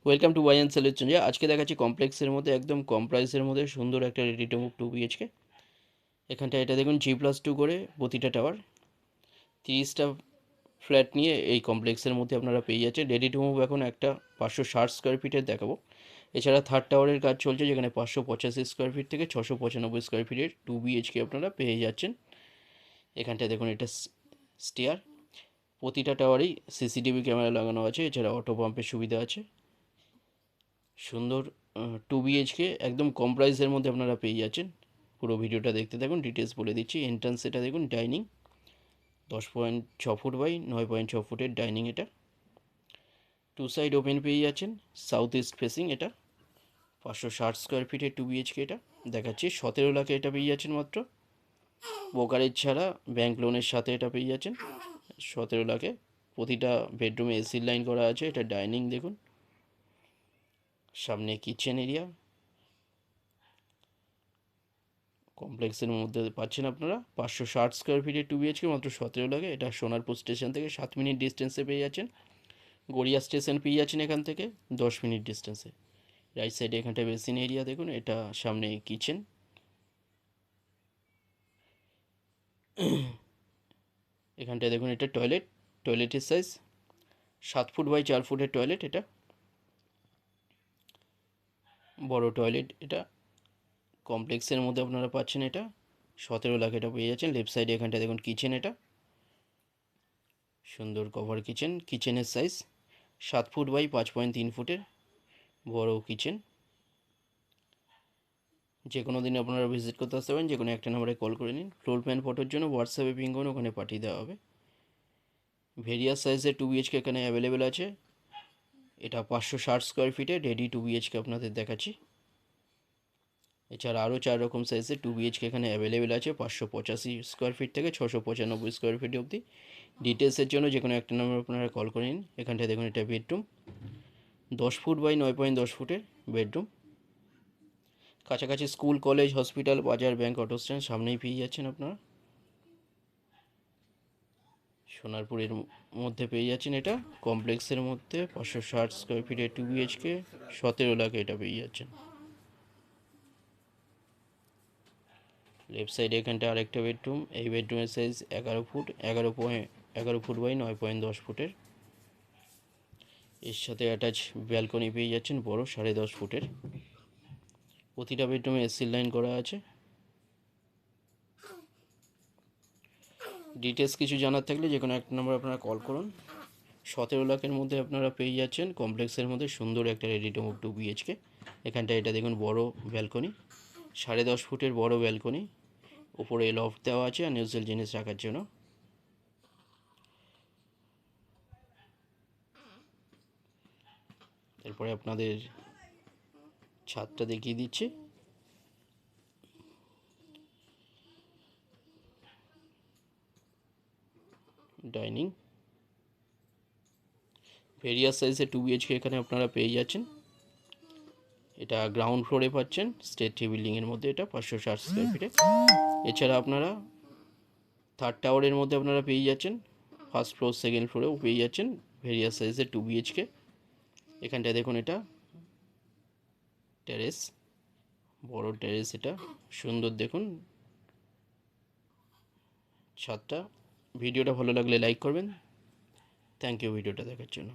Welcome to Y and solution. আজকে দেখাচ্ছি কমপ্লেক্সের মধ্যে একদম কম প্রাইসের মধ্যে সুন্দর একটা রেডি টু মুভ 2 BHK। এখানটা এটা দেখুন G+2 করে প্রতিটা টাওয়ার 30টা ফ্ল্যাট নিয়ে এই কমপ্লেক্সের মধ্যে আপনারা পেয়ে যাচ্ছেন। রেডি টু মুভ এখন একটা 560 স্কোয়ার ফিটের দেখাবো। এছাড়া থার্ড টাওয়ারের কাজ চলছে, যেখানে 585 স্কোয়ার ফিট থেকে 695 স্কোয়ার ফিটের 2 BHK আপনারা পেয়ে যাচ্ছেন। এখানটায় দেখুন এটা স্টেয়ার, প্রতিটা টাওয়ারেই সিসিটিভি ক্যামেরা লাগানো আছে। এছাড়া অটো পাম্পের সুবিধা আছে। সুন্দর 2 BHK একদম কম প্রাইসের মধ্যে আপনারা পেয়ে যাচ্ছেন। পুরো ভিডিওটা দেখতে থাকুন, ডিটেলস বলে দিচ্ছি। এন্ট্রান্স এটা দেখুন, ডাইনিং 10.6 ফুট বাই 9.6 ফুটের ডাইনিং। এটা টু সাইড ওপেন পেয়ে যাচ্ছেন, সাউথ ইস্ট ফেসিং। এটা 560 স্কোয়ার ফিটের 2 BHK এটা দেখাচ্ছি। 17 লাখে এটা পেয়ে যাচ্ছেন মাত্র, ব্রোকারেজ ছাড়া ব্যাংক লোনের সাথে এটা পেয়ে যাচ্ছেন 17 লাখে। প্রতিটা বেডরুমে এসির লাইন করা আছে। এটা ডাইনিং দেখুন, সামনে কিচেন এরিয়া। কমপ্লেক্সের মধ্যে পাচ্ছেন আপনারা 560 স্কোয়ার ফিটের 2 BHK মাত্র 17 লাখে। এটা সোনারপুর স্টেশন থেকে 7 মিনিট ডিস্টেন্সে পেয়ে যাচ্ছেন। গড়িয়া স্টেশন পেয়ে যাচ্ছেন এখান থেকে 10 মিনিট ডিস্টেন্সে। রাইট সাইডে এখানটা বেসিন এরিয়া দেখুন, এটা সামনে কিচেন। এখানটায় দেখুন এটা টয়লেট, টয়লেটের সাইজ 7 ফুট বাই 4 ফুটের টয়লেট। এটা বড় টয়লেট। এটা কমপ্লেক্সের মধ্যে আপনারা পাচ্ছেন এটা 17 লাখ এটা পেয়ে যাচ্ছেন। লেফট সাইডে এখানটা দেখুন কিচেন। এটা সুন্দর কভার কিচেন। কিচেনের সাইজ 7 ফুট বাই 5.3 ফুটের বড় কিচেন। যে কোনো দিন আপনারা ভিজিট করতে আসতে পারেন, যে কোনো একটা নাম্বারে কল করে নিন। ফ্লোর প্ল্যান ফটোর জন্য হোয়াটসঅ্যাপে পিং করুন, ওখানে পাঠিয়ে দেওয়া হবে। ভেরিয়াস সাইজের 2 BHK এখানে অ্যাভেলেবেল আছে। এটা 560 স্কোয়ার ফিটে রেডি 2 BHK আপনাদের দেখাচ্ছি। এছাড়া আরও 4 রকম সাইজের 2 BHK এখানে অ্যাভেলেবেল আছে, 585 স্কোয়ার ফিট থেকে 695 স্কোয়ার ফিট অবধি। ডিটেলসের জন্য যে কোনো একটা নাম্বার আপনারা কল করে নিন। এখানটায় দেখুন এটা বেডরুম, 10 ফুট বাই 9.10 ফুটের বেডরুম। কাছাকাছি স্কুল, কলেজ, হসপিটাল, বাজার, ব্যাংক, অটো স্ট্যান্ড সামনেই পেয়ে যাচ্ছেন আপনারা। সোনারপুরের মধ্যে পেয়ে যাচ্ছেন এটা কমপ্লেক্সের মধ্যে 560 স্কোয়ার ফিটের 2 BHK 17 লাখে এটা পেয়ে যাচ্ছেন। লেফট সাইডে এখানটা আরেকটা বেডরুম। এই বেডরুমের সাইজ 11 ফুট, 11 ফুট বাই 9.10 ফুটের। এর সাথে অ্যাটাচ ব্যালকনি পেয়ে যাচ্ছেন বড় 10.5 ফুটের। প্রতিটা বেডরুমে এসির লাইন করা আছে। ডিটেলস কিছু জানার থাকলে যে কোনো একটা নাম্বার আপনারা কল করুন। 17 লাখের মধ্যে আপনারা পেয়ে যাচ্ছেন কমপ্লেক্সের মধ্যে সুন্দর একটা রেডি টু মুভ 2 BHK। এখানটা এটা দেখুন বড় ব্যালকনি, 10.5 ফুটের বড় ব্যালকনি। উপরে লফট দেওয়া আছে আনইউজুয়াল জিনিস রাখার জন্য। এরপরে আপনাদের ছাদটা দেখিয়ে দিচ্ছি। ডাইনিং ভেরিয়াস সাইজের 2 BHK এখানে আপনারা পেয়ে যাচ্ছেন। এটা গ্রাউন্ড ফ্লোরে পাচ্ছেন, স্টেট ট্রি বিল্ডিংয়ের মধ্যে। এটা 560 স্কোয়ার ফিটে। এছাড়া আপনারা থার্ড টাওয়ারের মধ্যে আপনারা পেয়ে যাচ্ছেন, ফার্স্ট ফ্লোর সেকেন্ড ফ্লোরেও পেয়ে যাচ্ছেন ভেরিয়াস সাইজের 2 BHK। এখানটায় দেখুন এটা টেরেস, বড় টেরেস। এটা সুন্দর দেখুন ছাদটা। ভিডিওটা ভালো লাগলে লাইক করবেন। থ্যাংক ইউ ভিডিওটা দেখার জন্য।